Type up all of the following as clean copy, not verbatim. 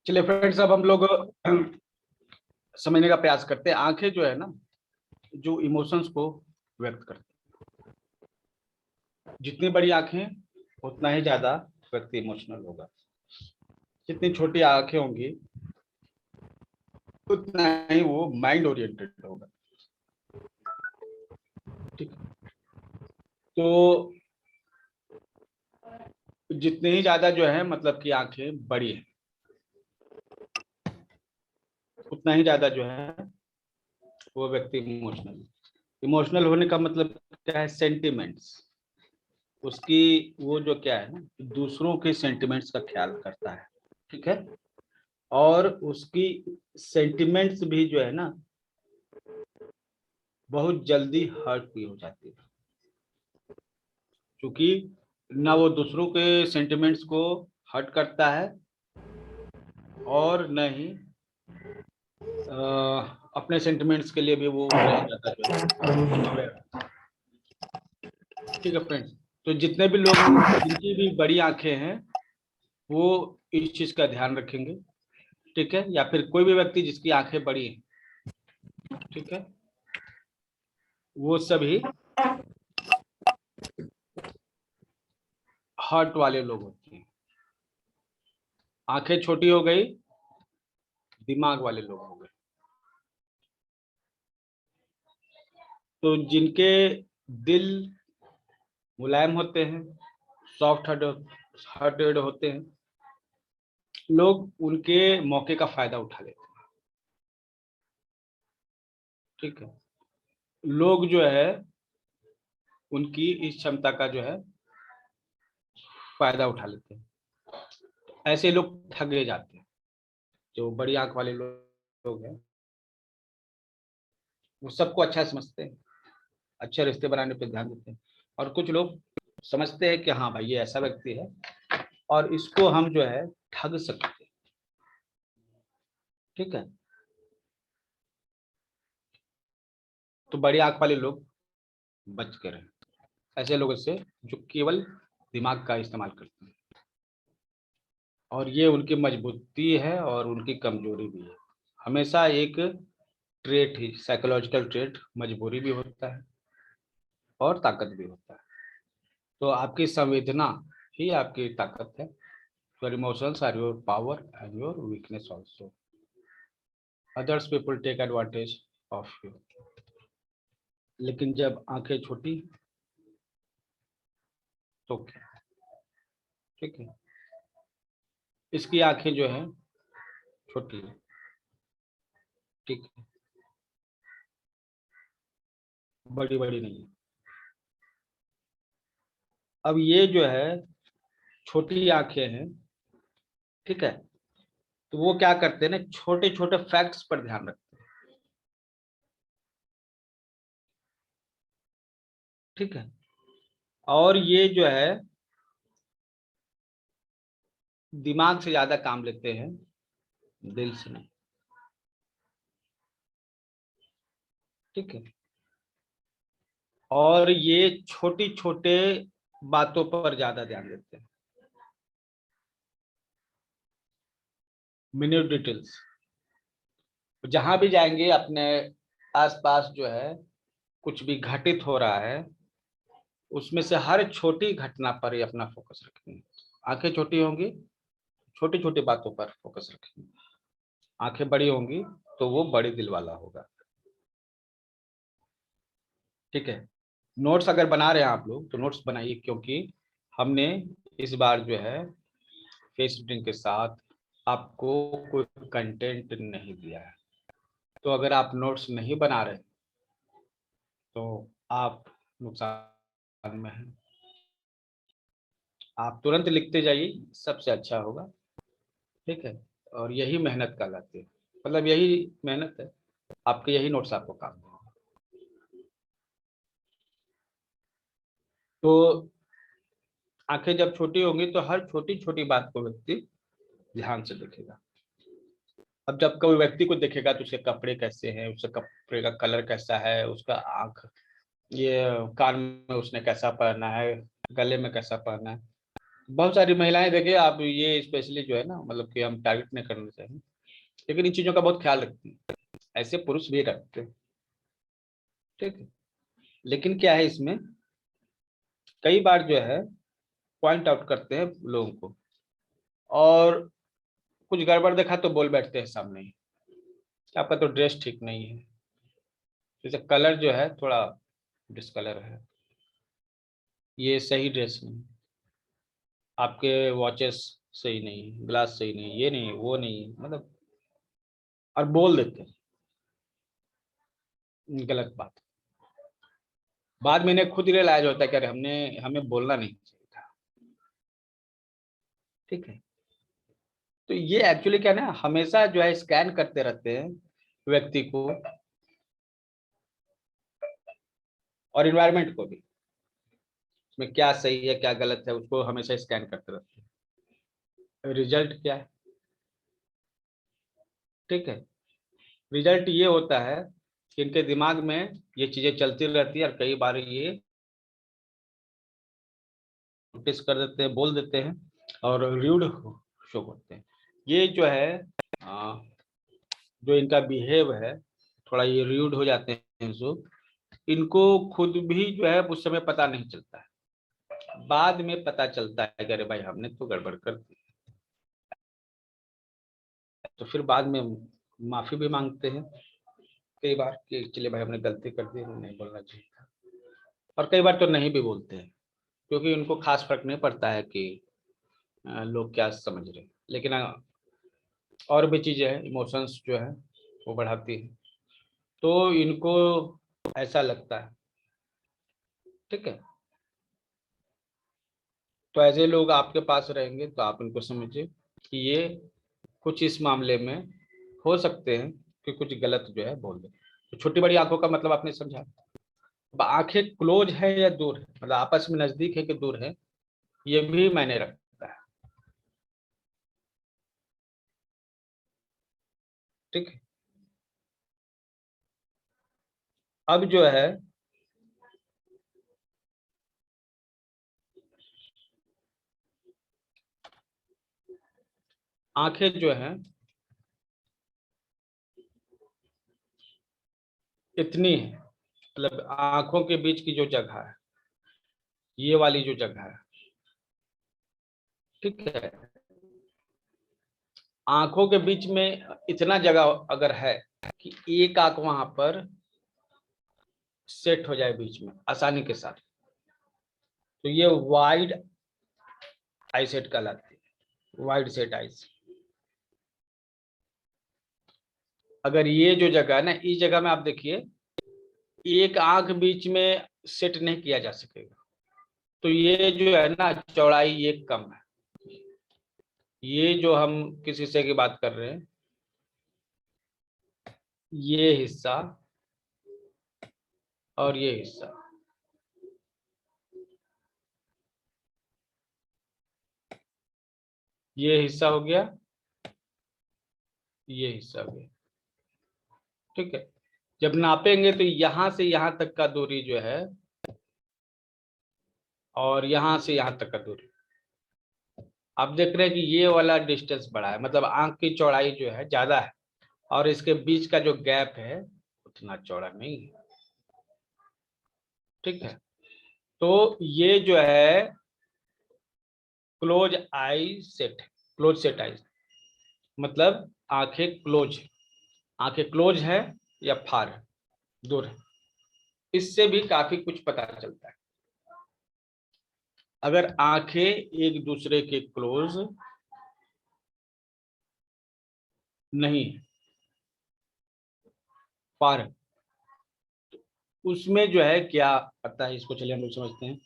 चलिए फ्रेंड्स, अब हम लोग समझने का प्रयास करते हैं। आंखें जो है ना, जो इमोशंस को व्यक्त करती हैं। जितनी बड़ी आंखें उतना ही ज्यादा व्यक्ति इमोशनल होगा। जितनी छोटी आंखें होंगी उतना ही वो माइंड ओरिएंटेड होगा। ठीक है। तो जितनी ही ज्यादा जो है मतलब कि आंखें बड़ी है, उतना ही ज्यादा जो है वो व्यक्ति इमोशनल। इमोशनल होने का मतलब क्या है? सेंटिमेंट्स। उसकी वो जो क्या है ना, दूसरों के सेंटिमेंट्स का ख्याल करता है। ठीक है। और उसकी सेंटिमेंट्स भी जो है ना, बहुत जल्दी हर्ट भी हो जाती है, क्योंकि ना वो दूसरों के सेंटिमेंट्स को हर्ट करता है और न ही अपने सेंटिमेंट्स के लिए भी वो उतना ही ज्यादा जो है aware। ठीक है फ्रेंड्स। तो जितने भी लोग जिनकी भी बड़ी आंखें हैं वो इस चीज का ध्यान रखेंगे। ठीक है। या फिर कोई भी व्यक्ति जिसकी आंखें बड़ी हैं, ठीक है, वो सभी हार्ट वाले लोग होते हैं। आंखें छोटी हो गई, दिमाग वाले लोग हो गए। तो जिनके दिल मुलायम होते हैं, सॉफ्ट हार्टेड होते हैं, लोग उनके मौके का फायदा उठा लेते हैं। ठीक है। लोग जो है उनकी इस क्षमता का जो है फायदा उठा लेते हैं। ऐसे लोग ठगे जाते हैं। जो बड़ी आंख वाले लोग हैं वो सबको अच्छा समझते हैं, अच्छे रिश्ते बनाने पर ध्यान देते हैं। और कुछ लोग समझते हैं कि हाँ भाई ये ऐसा व्यक्ति है और इसको हम जो है ठग सकते हैं। ठीक है। तो बड़ी आंख वाले लोग बच के रहें ऐसे लोगों से जो केवल दिमाग का इस्तेमाल करते हैं। और ये उनकी मजबूती है और उनकी कमजोरी भी है। हमेशा एक ट्रेट ही, साइकोलॉजिकल ट्रेट, मजबूरी भी होता है और ताकत भी होता है। तो आपकी संवेदना ही आपकी ताकत है। Your emotions are your power and your weakness also. Others people take advantage of you. लेकिन जब आंखें छोटी तो क्या? ठीक है। इसकी आंखें जो है छोटी है। ठीक है। बड़ी बड़ी नहीं है। अब ये जो है छोटी आंखें हैं, ठीक है, तो वो क्या करते हैं ना, छोटे छोटे फैक्ट्स पर ध्यान रखते हैं। ठीक है। और ये जो है दिमाग से ज्यादा काम लेते हैं, दिल से नहीं। ठीक है। और ये छोटी छोटे बातों पर ज्यादा ध्यान देते हैं, मिन्यूट डिटेल्स। जहां भी जाएंगे अपने आसपास जो है कुछ भी घटित हो रहा है, उसमें से हर छोटी घटना पर ही अपना फोकस रखेंगे। आंखें छोटी होंगी, छोटी छोटी बातों पर फोकस रखेंगे। आंखें बड़ी होंगी तो वो बड़े दिल वाला होगा। ठीक है। नोट्स अगर बना रहे हैं आप लोग तो नोट्स बनाइए, क्योंकि हमने इस बार जो है फेस रीडिंग के साथ आपको कोई कंटेंट नहीं दिया है। तो अगर आप नोट्स नहीं बना रहे तो आप नुकसान में हैं। आप तुरंत लिखते जाइए, सबसे अच्छा होगा। ठीक है। और यही मेहनत कहलाती है, मतलब यही मेहनत है। आपके यही नोट्स आपको काम देंगे। तो आंखें जब छोटी होंगी तो हर छोटी छोटी बात को व्यक्ति ध्यान से देखेगा। अब जब कोई व्यक्ति को देखेगा तो उसके कपड़े कैसे हैं, उसके कपड़े का कलर कैसा है, उसका ये कान में उसने कैसा पहना है, गले में कैसा पहना है, बहुत सारी महिलाएं देखिए आप, ये स्पेशली जो है ना, मतलब कि हम टारगेट नहीं करना चाहिए, लेकिन इन चीजों का बहुत ख्याल रखती हैं। ऐसे पुरुष भी रखते हैं, ठीक है। लेकिन क्या है इसमें, कई बार जो है पॉइंट आउट करते हैं लोगों को, और कुछ गड़बड़ देखा तो बोल बैठते हैं सामने ही, आपका तो ड्रेस ठीक नहीं है, जैसे कलर जो है थोड़ा डिसकलर है, ये सही ड्रेस नहीं, आपके वॉचेस सही नहीं, ग्लास सही नहीं, ये नहीं वो नहीं, मतलब और बोल देते हैं गलत बात। बाद में इन्हें खुद रियलाइज होता है कि अरे हमने हमें बोलना नहीं चाहिए था, ठीक है। तो ये एक्चुअली क्या है ना, हमेशा जो है स्कैन करते रहते हैं व्यक्ति को और इन्वायरमेंट को भी, इसमें क्या सही है क्या गलत है उसको हमेशा स्कैन करते रहते हैं। रिजल्ट क्या है, ठीक है। रिजल्ट ये होता है कि इनके दिमाग में ये चीजें चलती रहती है, और कई बार ये नोटिस कर देते हैं, बोल देते हैं, और र्यूड शो करते हैं। ये जो है आ, जो इनका बिहेव है, थोड़ा ये र्यूड हो जाते हैं जो, इनको खुद भी जो है उस समय पता नहीं चलता है, बाद में पता चलता है कि अरे भाई हमने तो गड़बड़ कर दी, तो फिर बाद में माफी भी मांगते हैं कई बार कि चलिए भाई हमने गलती कर दी, नहीं बोलना चाहिए था। और कई बार तो नहीं भी बोलते हैं, क्योंकि उनको खास फर्क नहीं पड़ता है कि लोग क्या समझ रहे हैं, लेकिन और भी चीजें हैं, इमोशंस जो है वो बढ़ाती है, तो इनको ऐसा लगता है, ठीक है। तो ऐसे लोग आपके पास रहेंगे तो आप इनको समझिए कि ये कुछ इस मामले में हो सकते हैं कि कुछ गलत जो है बोल दे। तो छोटी बड़ी आंखों का मतलब आपने समझा। अब आंखें क्लोज है या दूर है, मतलब आपस में नजदीक है कि दूर है, ये भी मायने रखता है, ठीक है। अब जो है आंखें जो है इतनी है, मतलब आंखों के बीच की जो जगह है, ये वाली जो जगह है, ठीक है, आंखों के बीच में इतना जगह अगर है कि एक आंख वहां पर सेट हो जाए बीच में आसानी के साथ, तो ये वाइड आई सेट कहलाती है, वाइड सेट आईज। अगर ये जो जगह है ना, इस जगह में आप देखिए एक आंख बीच में सेट नहीं किया जा सकेगा, तो ये जो है ना चौड़ाई ये कम है, ये जो हम किस हिस्से की बात कर रहे हैं, ये हिस्सा और ये हिस्सा, ये हिस्सा हो गया, ये हिस्सा हो गया, ठीक है। जब नापेंगे तो यहां से यहां तक का दूरी जो है, और यहां से यहां तक का दूरी, आप देख रहे हैं कि ये वाला डिस्टेंस बड़ा है, मतलब आंख की चौड़ाई जो है ज्यादा है, और इसके बीच का जो गैप है उतना चौड़ा नहीं है, ठीक है। तो ये जो है क्लोज आई सेट, क्लोज सेट आई, मतलब आंखें क्लोज, आंखें क्लोज है या फार है, दूर है, इससे भी काफी कुछ पता चलता है। अगर आंखें एक दूसरे के क्लोज नहीं है, फार है, उसमें जो है क्या पता है, इसको चलिए हम लोग समझते हैं।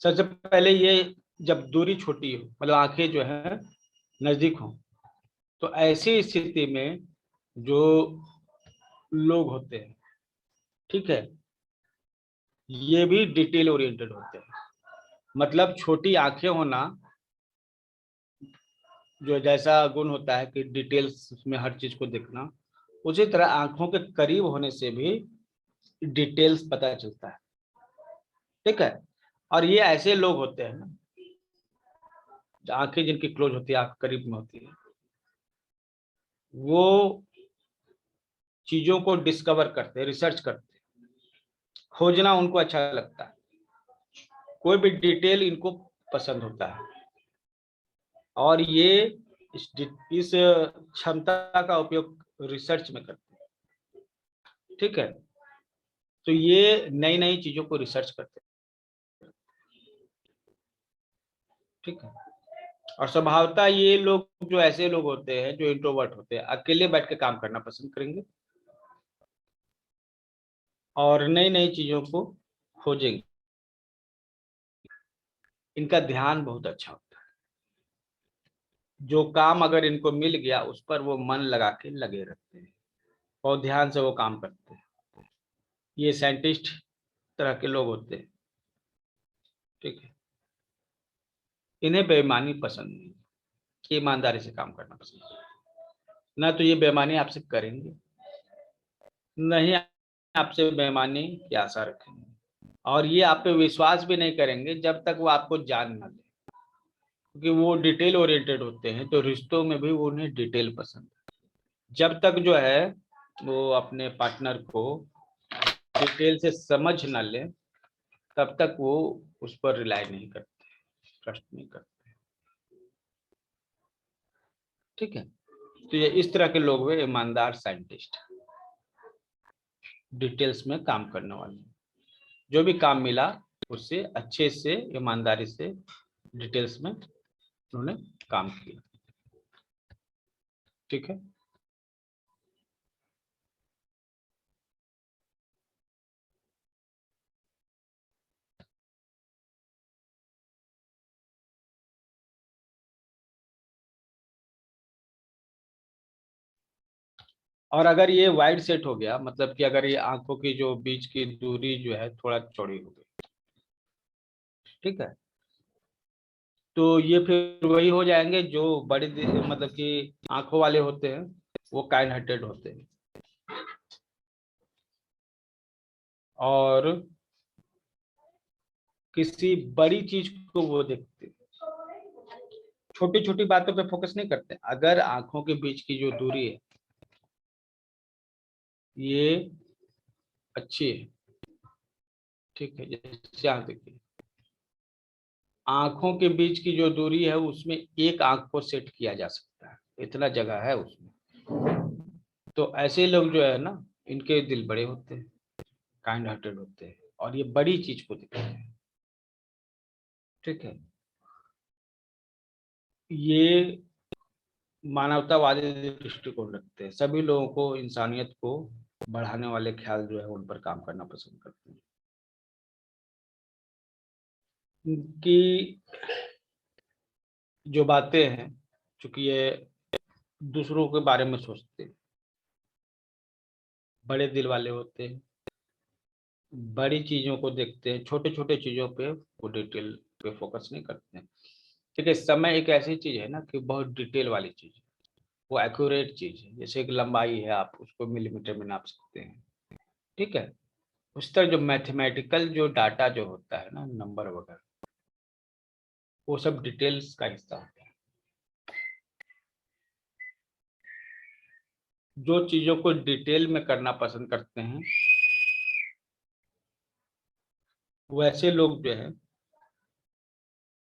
सबसे पहले ये, जब दूरी छोटी हो, मतलब आंखें जो है नजदीक हो, तो ऐसी स्थिति में जो लोग होते हैं, ठीक है, ये भी डिटेल ओरिएंटेड होते हैं, मतलब छोटी आंखें होना जो जैसा गुण होता है कि डिटेल्स में हर चीज को देखना, उसी तरह आंखों के करीब होने से भी डिटेल्स पता चलता है, ठीक है। और ये ऐसे लोग होते हैं ना आंखें जिनकी क्लोज होती है, आंख करीब में होती है, वो चीजों को डिस्कवर करते हैं, रिसर्च करते हैं, खोजना उनको अच्छा लगता है, कोई भी डिटेल इनको पसंद होता है, और ये इस क्षमता का उपयोग रिसर्च में करते हैं। ठीक है, तो ये नई नई चीजों को रिसर्च करते हैं। ठीक है, और स्वभावतः ये लोग, जो ऐसे लोग होते हैं जो इंट्रोवर्ट होते हैं, अकेले बैठ के काम करना पसंद करेंगे और नई नई चीजों को खोजेंगे। इनका ध्यान बहुत अच्छा होता है, जो काम अगर इनको मिल गया उस पर वो मन लगा के लगे रहते हैं और ध्यान से वो काम करते हैं। ये साइंटिस्ट तरह के लोग होते हैं। ठीक है, इन्हें बेईमानी पसंद नहीं, ईमानदारी से काम करना पसंद है। ना तो ये बेईमानी आपसे करेंगे, नहीं आपसे बेईमानी की आशा रखेंगे, और ये आप पे विश्वास भी नहीं करेंगे जब तक वो आपको जान ना ले, क्योंकि वो डिटेल ओरिएंटेड होते हैं, तो रिश्तों में भी वो उन्हें डिटेल पसंद है। जब तक जो है वो अपने पार्टनर को डिटेल से समझ ना ले, तब तक वो उस पर रिलाई नहीं करते, ट्रस्ट नहीं करते। ठीक है, तो ये इस तरह के लोग हुए ईमानदार साइंटिस्ट, डिटेल्स में काम करने वाले, जो भी काम मिला उससे अच्छे से ईमानदारी से डिटेल्स में उन्होंने काम किया। ठीक है, और अगर ये वाइड सेट हो गया, मतलब कि अगर ये आंखों की जो बीच की दूरी जो है थोड़ा चौड़ी हो गई, ठीक है, तो ये फिर वही हो जाएंगे जो मतलब कि आंखों वाले होते हैं, वो काइंड हार्टेड होते हैं, और किसी बड़ी चीज को वो देखते हैं, छोटी छोटी बातों पे फोकस नहीं करते। अगर आंखों के बीच की जो दूरी है ये अच्छी है, ठीक है, जैसे यहाँ देखिए, आंखों के बीच की जो दूरी है उसमें एक आंख को सेट किया जा सकता है, इतना जगह है उसमें। तो ऐसे लोग जो है ना, इनके दिल बड़े होते हैं, काइंड हार्टेड होते हैं, और ये बड़ी चीज को देखते हैं। ठीक है, ये मानवतावादी दृष्टिकोण रखते हैं, सभी लोगों को, इंसानियत को बढ़ाने वाले ख्याल जो है उन पर काम करना पसंद करते हैं। कि जो बातें हैं, चूंकि ये दूसरों के बारे में सोचते हैं, बड़े दिल वाले होते हैं, बड़ी चीजों को देखते हैं, छोटे छोटे चीजों पे वो डिटेल पे फोकस नहीं करते हैं। ठीक है, समय एक ऐसी चीज है ना कि बहुत डिटेल वाली चीज है, वो एक्यूरेट चीज है, जैसे एक लंबाई है, आप उसको मिलीमीटर में नाप सकते हैं। ठीक है, उस तरह जो मैथमेटिकल जो डाटा जो होता है ना, नंबर वगैरह, वो सब डिटेल्स का हिस्सा होता है। जो चीजों को डिटेल में करना पसंद करते हैं, वैसे लोग जो है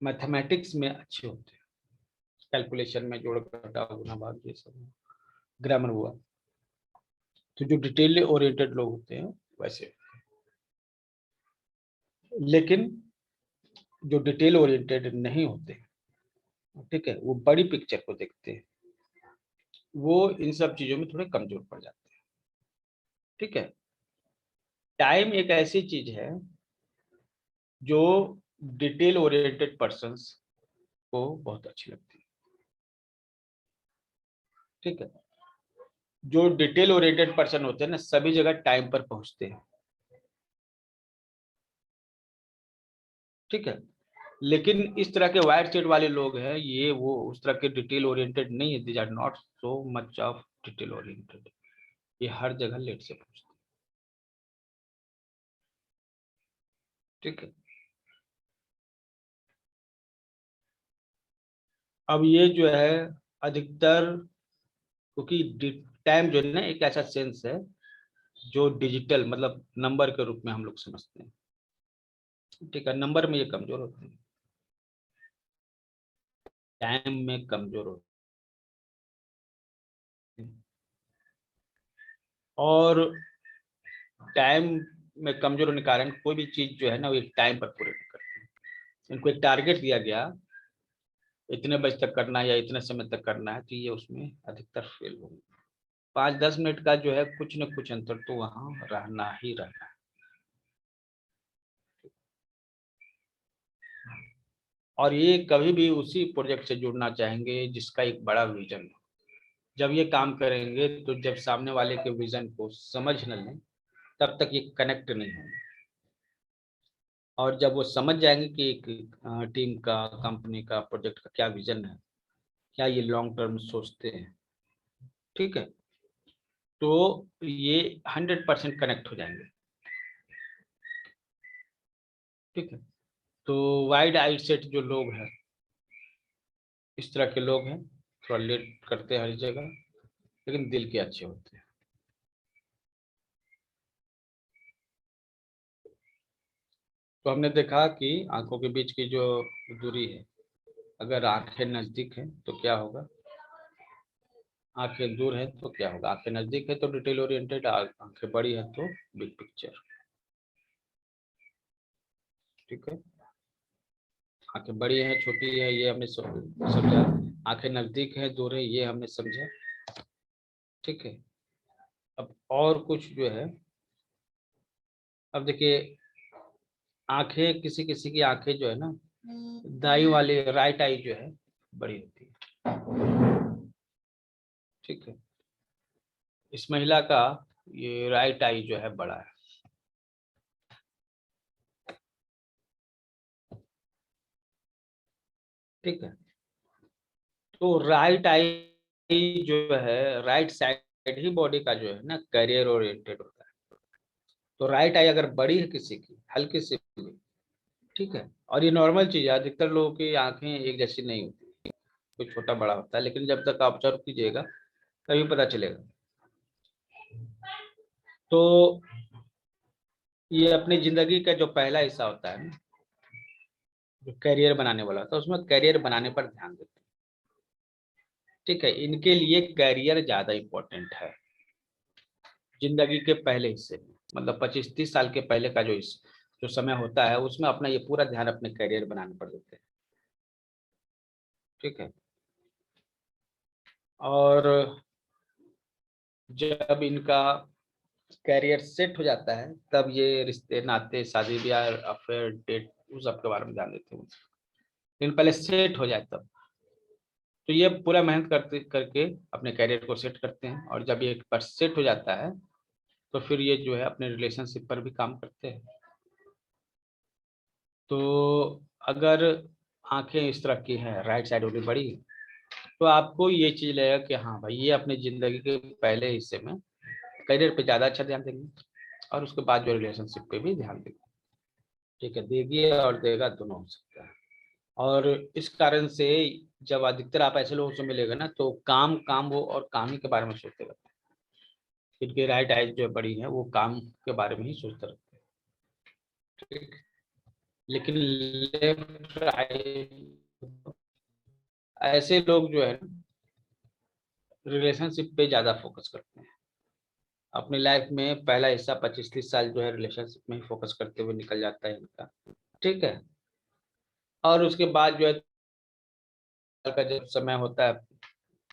मैथमेटिक्स में अच्छे होते हैं, कैलकुलेशन में, जोड़ घटाव गुणा भाग, ये सब, ग्रामर हुआ, तो जो डिटेल ओरिएंटेड लोग होते हैं वैसे। लेकिन जो डिटेल ओरिएंटेड नहीं होते, ठीक है, वो बड़ी पिक्चर को देखते हैं, वो इन सब चीजों में थोड़े कमजोर पड़ जाते हैं। ठीक है, टाइम एक ऐसी चीज है जो डिटेल ओरिएंटेड पर्संस को बहुत अच्छी लगती है। ठीक है, जो डिटेल ओरिएंटेड पर्सन होते हैं ना, सभी जगह टाइम पर पहुंचते हैं। ठीक है, लेकिन इस तरह के वाइट शेड वाले लोग हैं, ये वो उस तरह के डिटेल ओरिएंटेड नहीं है, these are not so much of detail oriented, ये हर जगह लेट से पहुंचते हैं। ठीक है, अब ये जो है अधिकतर, क्योंकि टाइम जो है ना एक ऐसा सेंस है जो डिजिटल मतलब नंबर के रूप में हम लोग समझते हैं, ठीक है। नंबर में ये कमजोर होते हैं, टाइम में कमजोर होते हैं। और टाइम में कमजोर होने के कारण कोई भी चीज जो है ना वो एक टाइम पर पूरे नहीं करते हैं। इनको एक टारगेट दिया गया, इतने बजे तक करना है या इतने समय तक करना है, तो ये उसमें अधिकतर फेल होंगे। 5-10 मिनट का जो है कुछ न कुछ अंतर तो वहां रहना ही रहना है। और ये कभी भी उसी प्रोजेक्ट से जुड़ना चाहेंगे जिसका एक बड़ा विजन हो। जब ये काम करेंगे तो जब सामने वाले के विजन को समझ न लें तब तक ये कनेक्ट नहीं होंगे। और जब वो समझ जाएंगे कि एक टीम का, कंपनी का, प्रोजेक्ट का क्या विजन है, क्या ये लॉन्ग टर्म सोचते हैं, ठीक है, तो ये 100% कनेक्ट हो जाएंगे, ठीक है। तो वाइड आई सेट जो लोग हैं, इस तरह के लोग हैं, थोड़ा लेट करते हैं हर जगह, लेकिन दिल के अच्छे होते हैं। तो हमने देखा कि आंखों के बीच की जो दूरी है, अगर आंखें नजदीक है तो क्या होगा, आंखें दूर है तो क्या होगा। आंखें नजदीक है तो डिटेल ओरिएंटेड, आंखें बड़ी है तो बिग पिक्चर, ठीक है। आंखें बड़ी है छोटी है ये हमने समझा, आंखें नजदीक है दूर है ये हमने समझा, ठीक है। अब और कुछ जो है, अब देखिए आंखें, किसी किसी की आंखें जो है ना दाई वाली राइट आई जो है बड़ी होती है, ठीक है। इस महिला का ये राइट आई जो है बड़ा है, ठीक है। तो राइट आई जो है, राइट साइड ही बॉडी का जो है ना करियर ओरिएंटेड होता है। तो राइट आई अगर बड़ी है किसी की, हल्की सी भी, ठीक है। और ये नॉर्मल चीज है, अधिकतर लोगों की आंखें एक जैसी नहीं होती, कोई छोटा बड़ा होता है, लेकिन जब तक आप ऑब्जर्व कीजिएगा तभी पता चलेगा। तो ये अपनी जिंदगी का जो पहला हिस्सा होता है ना, जो करियर बनाने वाला होता है, उसमें करियर बनाने पर ध्यान देते हैं, ठीक है। इनके लिए करियर ज्यादा इंपॉर्टेंट है जिंदगी के पहले हिस्से में, मतलब 25-30 साल के पहले का जो समय होता है उसमें अपना ये पूरा ध्यान अपने करियर बनाने पर देते हैं, ठीक है। और जब इनका करियर सेट हो जाता है तब ये रिश्ते नाते शादी ब्याह अफेयर डेट उस सब के बारे में ध्यान देते हैं, लेकिन पहले सेट हो जाए तब। तो ये पूरा मेहनत करते करके अपने करियर को सेट करते हैं, और जब ये एक बार सेट हो जाता है तो फिर ये जो है अपने रिलेशनशिप पर भी काम करते हैं। तो अगर आंखें इस तरह की हैं, राइट साइड वाली बड़ी, तो आपको ये चीज लगेगा कि हाँ भाई ये अपनी जिंदगी के पहले हिस्से में करियर पे ज्यादा अच्छा ध्यान देंगे, और उसके बाद जो रिलेशनशिप पे भी ध्यान देंगे, ठीक है। देगी और देगा दोनों हो सकता है। और इस कारण से जब अधिकतर आप ऐसे लोगों से मिलेगा ना तो काम काम वो और काम ही के बारे में सोचते रहते हैं। इनके राइट आइज जो बड़ी है वो काम के बारे में ही सोचते रहते हैं, ठीक। लेकिन लेफ्ट राइट ऐसे लोग जो है रिलेशनशिप पे ज्यादा फोकस करते हैं। अपनी लाइफ में पहला हिस्सा 25-30 साल जो है रिलेशनशिप में ही फोकस करते हुए निकल जाता है इनका, ठीक है। और उसके बाद जो है का जब समय होता है,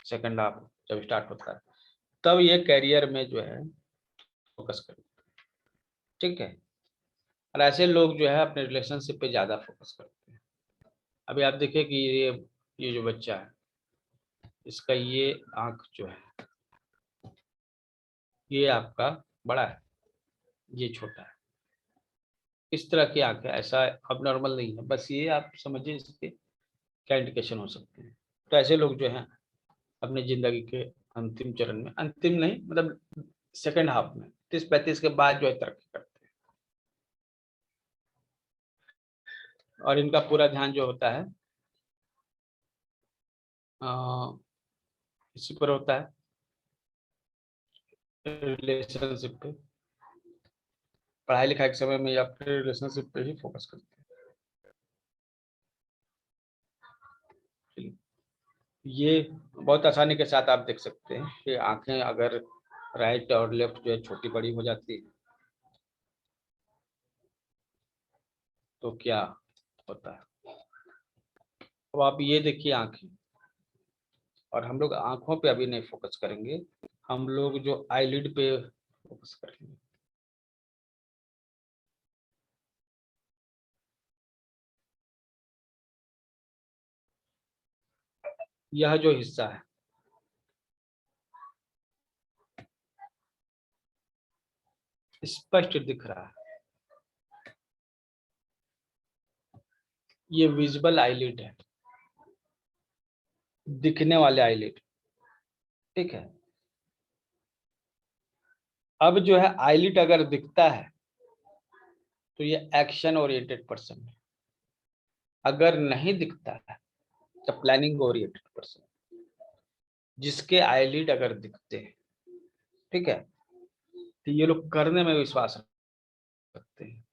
सेकंड हाफ जब स्टार्ट होता है, तब ये करियर में जो है फोकस करते हैं, ठीक है। और ऐसे लोग जो है अपने रिलेशनशिप पे ज्यादा फोकस करते हैं। अभी आप देखिए कि ये जो बच्चा है, इसका ये आंख जो है ये आपका बड़ा है, ये छोटा है। इस तरह की आंखें ऐसा अब नॉर्मल नहीं है, बस ये आप समझिए इसके क्या इंडिकेशन हो सकते हैं। तो ऐसे लोग जो हैं अपनी जिंदगी के अंतिम चरण में, अंतिम नहीं मतलब सेकंड हाफ में 30-35 के बाद जो है तरक्की करते हैं, और इनका पूरा ध्यान जो होता है इसी पर होता है, रिलेशनशिप पे, पढ़ाई लिखाई के समय में या फिर रिलेशनशिप पे ही फोकस करते हैं। ये बहुत आसानी के साथ आप देख सकते हैं कि आंखें अगर राइट और लेफ्ट जो है छोटी बड़ी हो जाती है तो क्या होता है। अब आप ये देखिए आंखें, और हम लोग आंखों पे अभी नहीं फोकस करेंगे, हम लोग जो आईलिड पे फोकस करेंगे। यह जो हिस्सा है स्पष्ट दिख रहा है, ये विजिबल आईलिड है, दिखने वाले आईलिड। ठीक है, अब जो है आईलिड अगर दिखता है तो ये एक्शन ओरिएंटेड पर्सन है, अगर नहीं दिखता है तो प्लानिंग ओरिएंटेड पर्सन। जिसके आईलिड अगर दिखते हैं, ठीक है, तो ये लोग करने में विश्वास रखते हैं।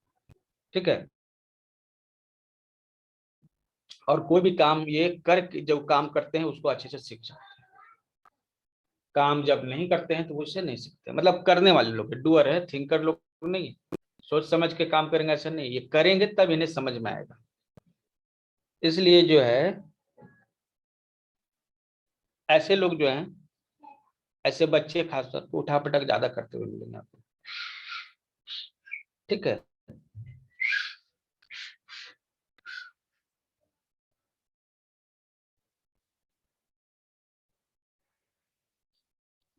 ठीक है, और कोई भी काम ये कर जब काम करते हैं उसको अच्छे से सीख जाते हैं। काम जब नहीं करते हैं तो उससे नहीं सीखते, मतलब करने वाले लोग डूअर है, थिंकर लोग नहीं है। सोच समझ के काम करेंगे ऐसा नहीं, ये करेंगे तब इन्हें समझ में आएगा। इसलिए जो है ऐसे लोग जो हैं, ऐसे बच्चे खासतौर पर उठा पटक ज्यादा करते हुए मिलेंगे आपको। ठीक है,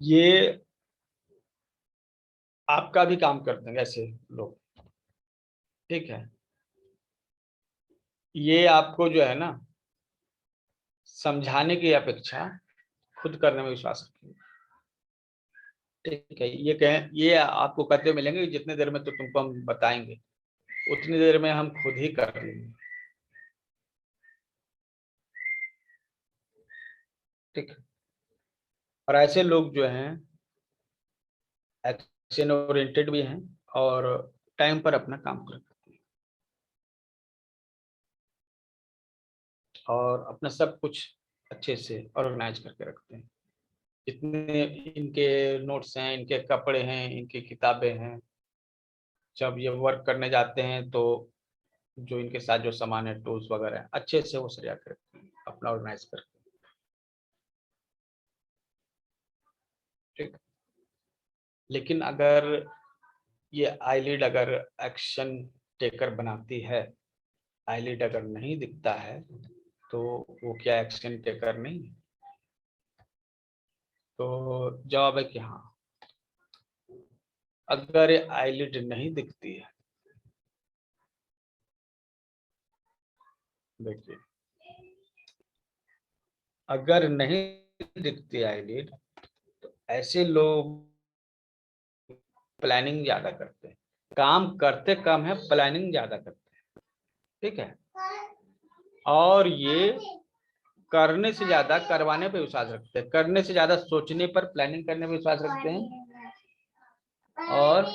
ये आपका भी काम कर देंगे ऐसे लोग। ठीक है, ये आपको जो है ना समझाने की अपेक्षा खुद करने में विश्वास रखेंगे। ठीक है, ये कहें, ये आपको करते हुए मिलेंगे जितने देर में तो तुमको हम बताएंगे उतनी देर में हम खुद ही कर लेंगे। ठीक है, और ऐसे लोग जो हैं एक्शन ओरिएंटेड भी हैं और टाइम पर अपना काम करते हैं और अपना सब कुछ अच्छे से ऑर्गेनाइज करके रखते हैं। जितने इनके नोट्स हैं, इनके कपड़े हैं, इनकी किताबें हैं, जब ये वर्क करने जाते हैं तो जो इनके साथ जो सामान है, टूल्स वगैरह हैं, अच्छे से वो सरिया के रखते हैं, अपना ऑर्गेनाइज करके। ठीक, लेकिन अगर ये आईलिड अगर एक्शन टेकर बनाती है, आईलिड अगर नहीं दिखता है तो वो क्या एक्शन टेकर नहीं है? तो जवाब है कि हाँ। अगर ये आईलिड नहीं दिखती है, देखिए अगर नहीं दिखती आईलिड तो ऐसे लोग प्लानिंग ज्यादा करते हैं, काम करते कम है, प्लानिंग ज्यादा करते हैं। ठीक है, और ये करने से ज्यादा करवाने पे विश्वास रखते हैं, करने से ज्यादा सोचने पर, प्लानिंग करने पे विश्वास रखते हैं, और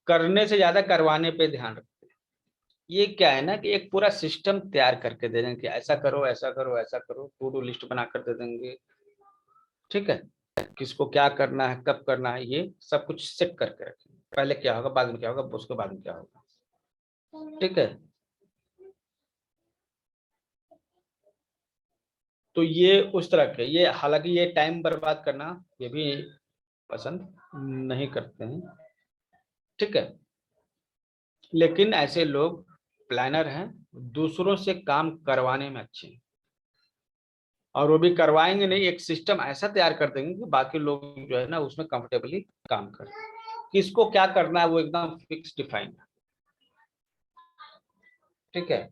करने से ज्यादा करवाने पे ध्यान रखते हैं। ये क्या है ना कि एक पूरा सिस्टम तैयार करके दे देंगे कि ऐसा करो, ऐसा करो, ऐसा करो, टू डू लिस्ट बना कर दे देंगे। ठीक है, किसको क्या करना है, कब करना है, ये सब कुछ सेट करके रखेंगे, पहले क्या होगा, बाद में क्या होगा, उसके बाद में क्या होगा। ठीक है, तो ये उस तरह के, ये हालांकि ये टाइम बर्बाद करना ये भी पसंद नहीं करते हैं। ठीक है, लेकिन ऐसे लोग प्लानर हैं, दूसरों से काम करवाने में अच्छे हैं, और वो भी करवाएंगे नहीं, एक सिस्टम ऐसा तैयार कर देंगे कि बाकी लोग जो है ना उसमें कंफर्टेबली काम करें। किसको क्या करना है वो एकदम फिक्स डिफाइन है। ठीक है,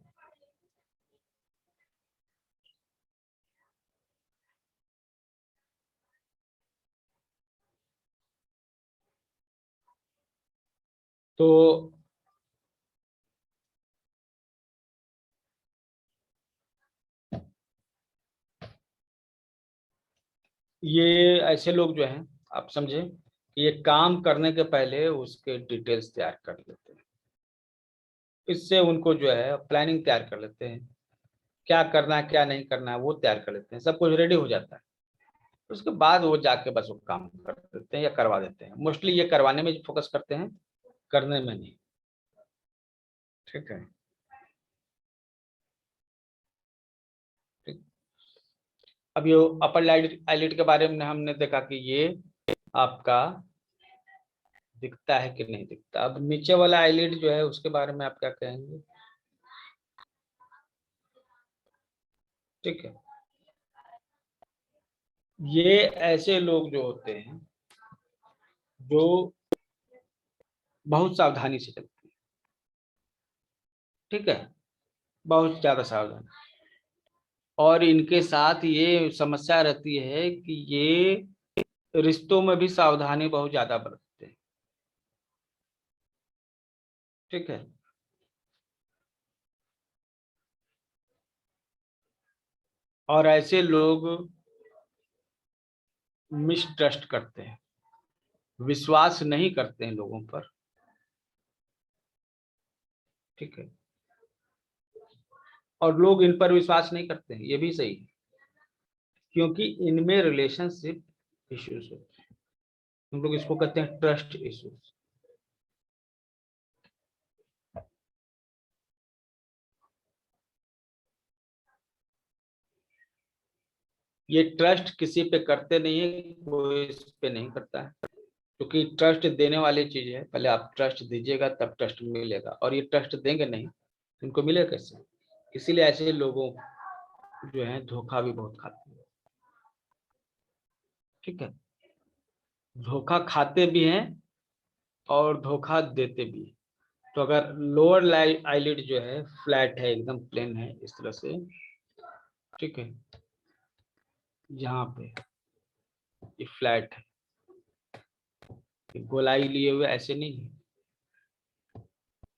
तो ये ऐसे लोग जो हैं, आप समझे, ये काम करने के पहले उसके डिटेल्स तैयार कर लेते हैं। इससे उनको जो है प्लानिंग तैयार कर लेते हैं, क्या करना है क्या नहीं करना है वो तैयार कर लेते हैं, सब कुछ रेडी हो जाता है। उसके बाद वो जाके बस वो काम कर देते हैं या करवा देते हैं। मोस्टली ये करवाने में फोकस करते हैं, करने में नहीं। ठीक है, ठीक। अब ये अपर आईलिड के बारे में हमने देखा कि ये आपका दिखता है कि नहीं दिखता। अब नीचे वाला आईलिड जो है उसके बारे में आप क्या कहेंगे? ठीक है, ये ऐसे लोग जो होते हैं जो बहुत सावधानी से चलते हैं। ठीक है, बहुत ज्यादा सावधान। और इनके साथ ये समस्या रहती है कि ये रिश्तों में भी सावधानी बहुत ज्यादा बरतते हैं। ठीक है, और ऐसे लोग मिसट्रस्ट करते हैं, विश्वास नहीं करते हैं लोगों पर। ठीक है, और लोग इन पर विश्वास नहीं करते हैं, ये भी सही है, क्योंकि इनमें रिलेशनशिप इश्यूज होते हैं। हम लोग इसको कहते हैं ट्रस्ट इश्यूज। ये ट्रस्ट किसी पे करते नहीं है, कोई इस पे नहीं करता है, क्योंकि ट्रस्ट देने वाली चीज है। पहले आप ट्रस्ट दीजिएगा तब ट्रस्ट मिलेगा, और ये ट्रस्ट देंगे नहीं तो इनको मिलेगा कैसे? इसीलिए ऐसे लोगों जो है धोखा भी बहुत खाते हैं। ठीक है, धोखा खाते भी हैं और धोखा देते भी हैं। तो अगर लोअर आईलिड जो है फ्लैट है, एकदम प्लेन है इस तरह से, ठीक है, यहाँ पे ये फ्लैट है, ये गोलाई लिए हुए ऐसे नहीं है।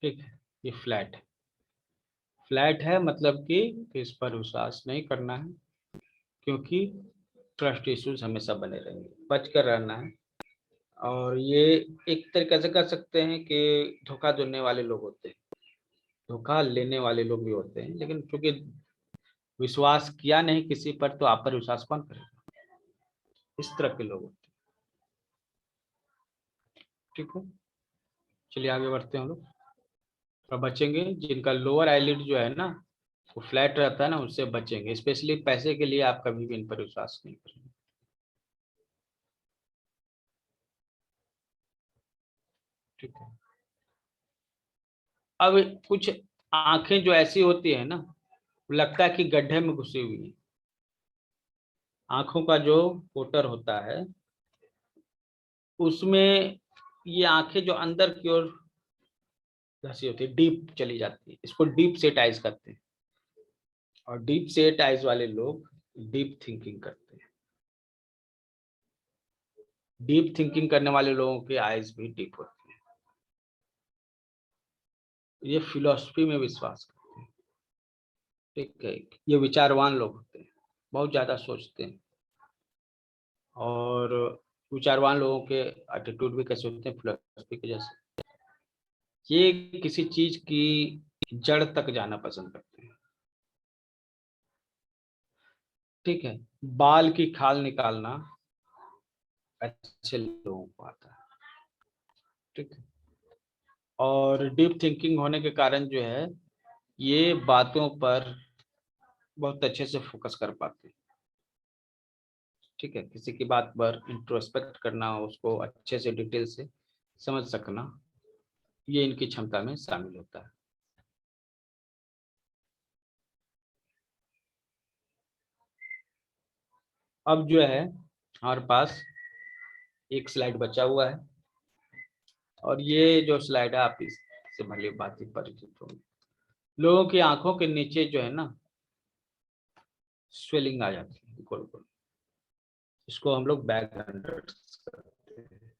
ठीक है, ये फ्लैट है। फ्लैट है मतलब कि इस पर विश्वास नहीं करना है, क्योंकि ट्रस्ट इश्यूज हमेशा बने रहेंगे, बच कर रहना है। और ये एक तरीके से कर सकते हैं कि धोखा देने वाले लोग होते हैं, धोखा लेने वाले लोग भी होते हैं, लेकिन क्योंकि विश्वास किया नहीं किसी पर तो आप पर विश्वास कौन करेगा? इस तरह के लोग होते हैं। ठीक है, चलिए आगे बढ़ते हैं हम लोग। और बचेंगे जिनका लोअर आईलिड जो है ना वो फ्लैट रहता है ना, उससे बचेंगे। स्पेशली पैसे के लिए आप कभी भी इन पर विश्वास नहीं करेंगे। ठीक है, अब कुछ आंखें जो ऐसी होती है ना, लगता है कि गड्ढे में घुसी हुई है। आंखों का जो पोटर होता है उसमें ये आंखें जो अंदर की ओर धसी होती है, डीप चली जाती है, इसको डीप सेट आइज करते हैं। और डीप सेट आइज वाले लोग डीप थिंकिंग करते हैं। डीप थिंकिंग करने वाले लोगों के आइज भी डीप होती है। ये फिलोसफी में विश्वास करते हैं। ठीक है, ये विचारवान लोग होते हैं, बहुत ज्यादा सोचते हैं। और विचारवान लोगों के एटीट्यूड भी कैसे होते हैं, फिलोसफी के जैसे। ये किसी चीज की जड़ तक जाना पसंद करते हैं। ठीक है, बाल की खाल निकालना अच्छे लोगों को आता है। ठीक है, और डीप थिंकिंग होने के कारण जो है ये बातों पर बहुत अच्छे से फोकस कर पाते हैं। ठीक है, किसी की बात पर इंट्रोस्पेक्ट करना, उसको अच्छे से डिटेल से समझ सकना, ये इनकी क्षमता में शामिल होता है। अब जो है हमारे पास एक स्लाइड बचा हुआ है, और ये जो स्लाइड है आप इससे भली भांति परिचित होंगे। लोगों की आंखों के नीचे जो है ना स्वेलिंग आ जाती है गोल गोल, इसको हम लोग बैक अंडर करते हैं।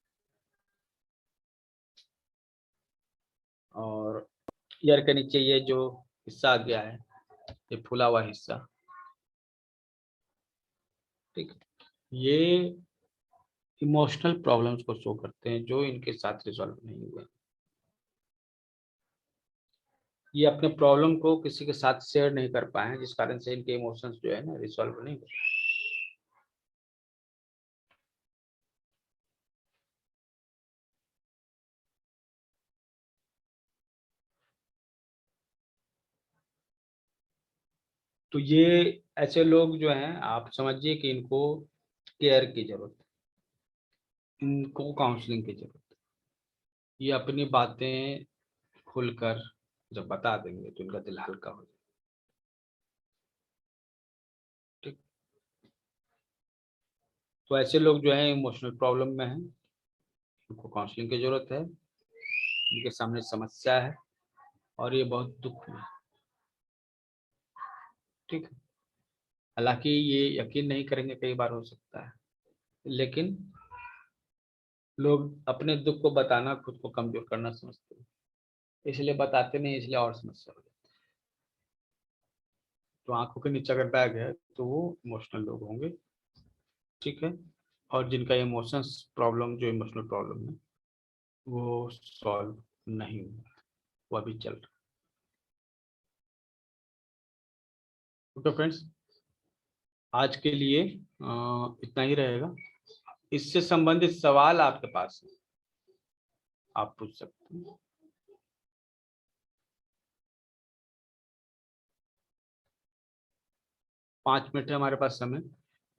और ईयर के नीचे ये जो हिस्सा आ गया है, ये फूला हुआ हिस्सा। ठीक है, ये इमोशनल प्रॉब्लम्स को शो करते हैं जो इनके साथ रिजॉल्व नहीं हुए। ये अपने प्रॉब्लम को किसी के साथ शेयर नहीं कर पाए हैं, जिस कारण से इनके इमोशंस जो है ना रिजॉल्व नहीं हुए। तो ये ऐसे लोग जो हैं, आप समझिए कि इनको केयर की जरूरत है, इनको काउंसलिंग की जरूरत है। ये अपनी बातें खुलकर जब बता देंगे तो इनका दिल हल्का हो जाएगा। ठीक। तो ऐसे लोग जो हैं इमोशनल प्रॉब्लम में हैं, उनको काउंसलिंग की जरूरत है। इनके सामने समस्या है और ये बहुत दुख में है। ठीक है। हालांकि ये यकीन नहीं करेंगे, कई बार हो सकता है, लेकिन लोग अपने दुख को बताना खुद को कमजोर करना समझते हैं, इसलिए बताते नहीं, इसलिए और समस्या हो जाती है। तो आंखों के नीचे अगर बैग है तो वो इमोशनल लोग होंगे। ठीक है। और जिनका इमोशंस प्रॉब्लम, जो इमोशनल प्रॉब्लम है, वो सॉल्व नहीं हुआ, वो अभी चल रहा है। ओके फ्रेंड्स, आज के लिए इतना ही रहेगा। इससे संबंधित सवाल आपके पास है, आप पूछ सकते हैं। 5 मिनट है हमारे पास समय,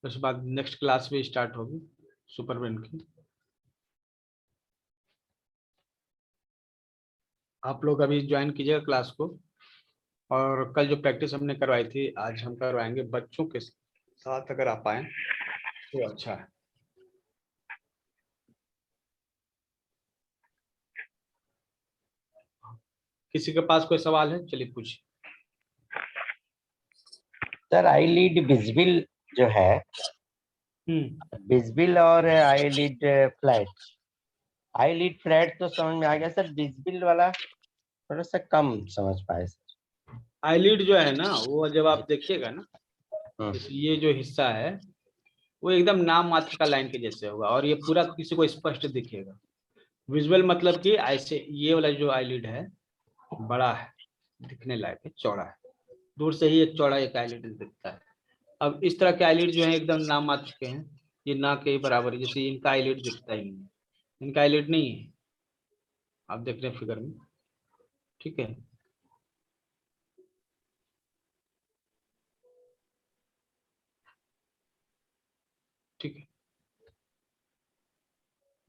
उसके बाद नेक्स्ट क्लास भी स्टार्ट होगी सुपर ब्रेन की। आप लोग अभी ज्वाइन कीजिएगा क्लास को, और कल जो प्रैक्टिस हमने करवाई थी आज हम करवाएंगे बच्चों के साथ। अगर आप आए तो अच्छा है। किसी के पास कोई सवाल है? चलिए पूछिए। सर आईलिड विजिबल जो है, विजिबल और आईलिड फ्लैट। आईलिड फ्लैट तो समझ में आ गया सर, विजिबल वाला थोड़ा सा कम समझ पाए सर। आईलिड जो है ना, वो जब आप देखिएगा ना, हम्म, जैसे ये जो हिस्सा है वो एकदम नाम मात्र का लाइन के जैसे होगा, और ये पूरा किसी को स्पष्ट दिखेगा। विजुअल मतलब कि ऐसे ये वाला जो आईलिड है बड़ा है, दिखने लायक है, चौड़ा है। दूर से ही एक चौड़ा एक आईलिड दिखता है। अब इस तरह के आईलिड जो है एकदम नाम मात्र के हैं, ये ना के बराबर है। जैसे इनका आईलिड दिखता ही नहीं है, इनका आईलिड नहीं है, आप देख रहे हैं फिगर में। ठीक है। ठीक है।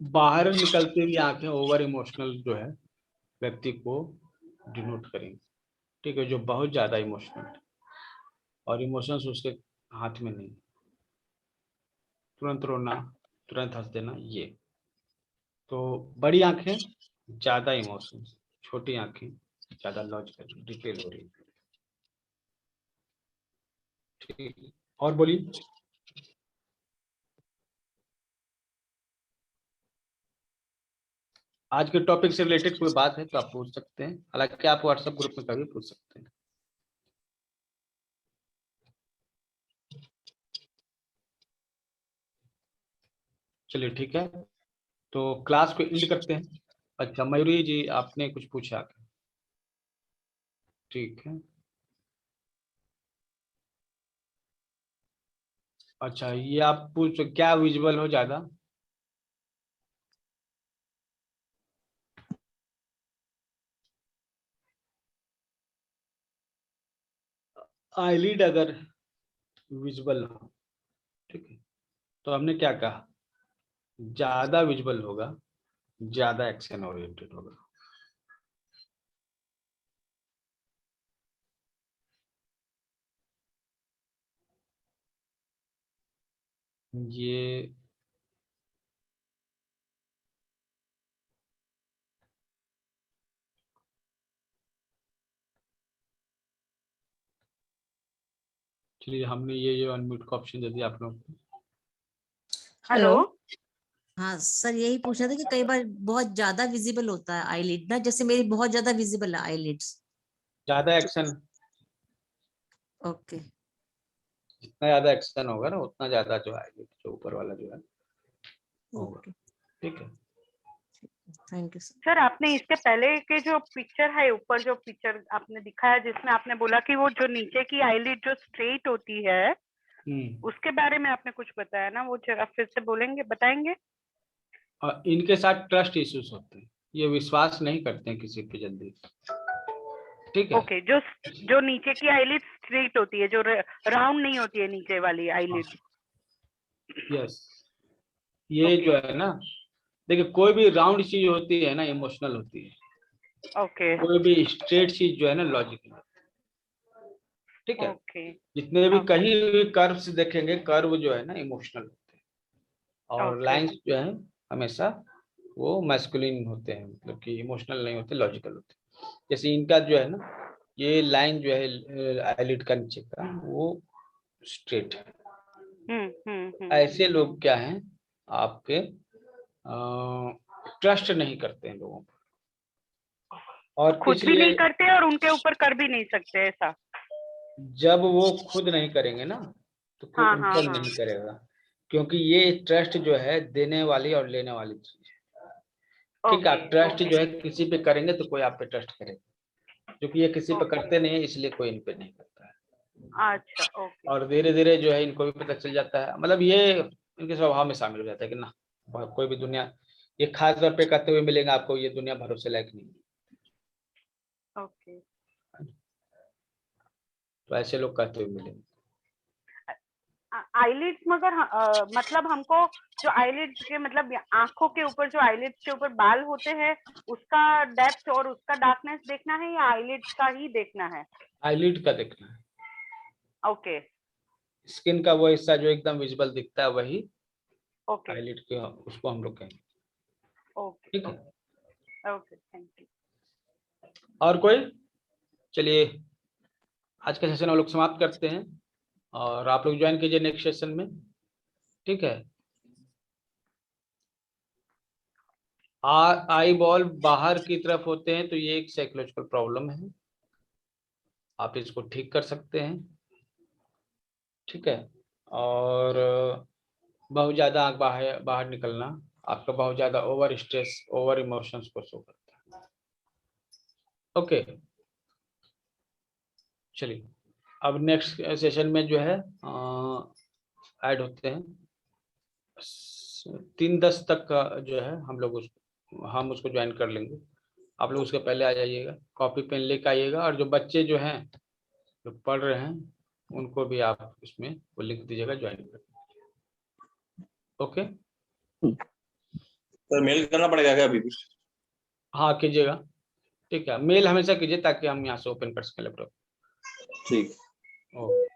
बाहर निकलती हुई आंखें ओवर इमोशनल जो है व्यक्ति को डिनोट करेंगे। ठीक है। जो बहुत ज्यादा इमोशनल है और इमोशंस उसके हाथ में नहीं, तुरंत रोना, तुरंत हंस देना, ये। तो बड़ी आंखें ज्यादा इमोशंस, छोटी आंखें ज्यादा लॉजिकल डिटेल हो रही है। ठीक। और बोलिए। आज के टॉपिक से रिलेटेड कोई बात है तो आप पूछ सकते हैं, हालांकि आप व्हाट्सएप ग्रुप में कभी पूछ सकते हैं। चलिए ठीक है, तो क्लास को एंड करते हैं। अच्छा मयूरी जी, आपने कुछ पूछा? ठीक है। अच्छा ये आप पूछ क्या विजुअल हो ज्यादा? आईलिड अगर विजुअल हो, ठीक है, तो हमने क्या कहा, ज्यादा विजुअल होगा, ज्यादा एक्शन ओरिएंटेड होगा। ये चलिए, हमने ये जो अनम्यूट का ऑप्शन दे दिया आप लोग को। हेलो। हाँ सर, यही पूछना था कि कई बार बहुत ज्यादा विजिबल होता है आईलिड ना, जैसे मेरी बहुत ज्यादा विजिबल है आईलिड्स। ज्यादा एक्शन। ओके। जितना ज्यादा एक्शन होगा ना उतना ज्यादा जो है जो ऊपर वाला जो है होगा। ओके, ठीक है। Thank you sir. सर आपने इसके पहले के जो पिक्चर है, ऊपर जो पिक्चर आपने दिखाया जिसमें आपने बोला कि वो जो नीचे की आईलिड जो स्ट्रेट होती है उसके बारे में आपने कुछ बताया ना, वो जरा फिर से बोलेंगे, बताएंगे? और इनके साथ ट्रस्ट इश्यूज होते हैं, ये विश्वास नहीं करते हैं किसी पे जल्दी। ठीक है। ओके, जो नीचे की आईलिड स्ट्रेट होती है, जो राउंड नहीं होती है नीचे वाली आईलिड। यस, ये Okay. जो है ना, देखिए कोई भी राउंड चीज होती है ना इमोशनल होती है। ओके कोई भी स्ट्रेट चीज जो है ना लॉजिकल। ठीक है। ओके जितने भी Okay. कहीं भी कर्व्स देखेंगे, कर्व जो है ना इमोशनल होते हैं, और Okay. लाइंस जो है हमेशा वो मैस्कुलिन होते हैं, मतलब कि इमोशनल नहीं होते, लॉजिकल होते हैं। जैसे इनका जो है ना, ये लाइन जो है आईलिड का नीचे का वो स्ट्रेट है। ऐसे लोग क्या हैं आपके ट्रस्ट नहीं करते हैं लोगों पर, और खुद भी नहीं इसलिए करते और उनके ऊपर कर भी नहीं सकते ऐसा। जब वो खुद नहीं करेंगे ना तो कोई हाँ उन हाँ पर हाँ नहीं करेगा, क्योंकि ये ट्रस्ट जो है देने वाली और लेने वाली चीज है। ठीक है। आप ट्रस्ट जो है किसी पे करेंगे तो कोई आप पे ट्रस्ट करेगा, क्योंकि ये किसी पे करते नहीं है इसलिए कोई इन पे नहीं करता है। अच्छा ओके और धीरे धीरे जो है इनको भी पता चल जाता है, मतलब ये इनके स्वभाव में शामिल हो जाता है कि ना कोई भी दुनिया, ये खास तौर पे कहते हुए मिलेगा आपको, ये दुनिया भरोसे लायक नहीं है। ओके। तो ऐसे लोग कहते हुए मिलेंगे। आईलिड्स मगर मतलब हमको जो आईलिड्स के मतलब आंखों के ऊपर जो आईलिड्स के ऊपर बाल होते हैं उसका डेप्थ और उसका डार्कनेस देखना है या आईलिड्स का ही देखना है? आईलिड का देखना है। ओके स्किन का वो हिस्सा जो एकदम विजिबल दिखता है वही ओके आईलिड के, उसको हम लोग कहेंगे। ओके ठीक है। Okay, thank you. और कोई? चलिए आज का सेशन हम लोग समाप्त करते हैं, और आप लोग ज्वाइन कीजिए नेक्स्ट सेशन में। ठीक है। आई बॉल बाहर की तरफ होते हैं तो ये एक साइकोलॉजिकल प्रॉब्लम है, आप इसको ठीक कर सकते हैं। ठीक है। और बहुत ज्यादा आंख बाहर बाहर निकलना आपका बहुत ज्यादा ओवर स्ट्रेस, ओवर इमोशंस को शो करता है। ओके, चलिए अब नेक्स्ट सेशन में जो है ऐड होते हैं 3:10 तक का जो है हम उसको ज्वाइन कर लेंगे। आप लोग उसके पहले आ जाइएगा, कॉपी पेन लेके आइएगा, और जो बच्चे जो हैं जो पढ़ रहे हैं उनको भी आप इसमें वो लिख दीजिएगा ज्वाइन कर। ओके सर मेल करना पड़ेगा क्या अभी भी? हाँ कीजिएगा। ठीक है, मेल हमेशा कीजिए ताकि हम यहाँ से ओपन कर सकें लैपटॉप। ठीक। ओके।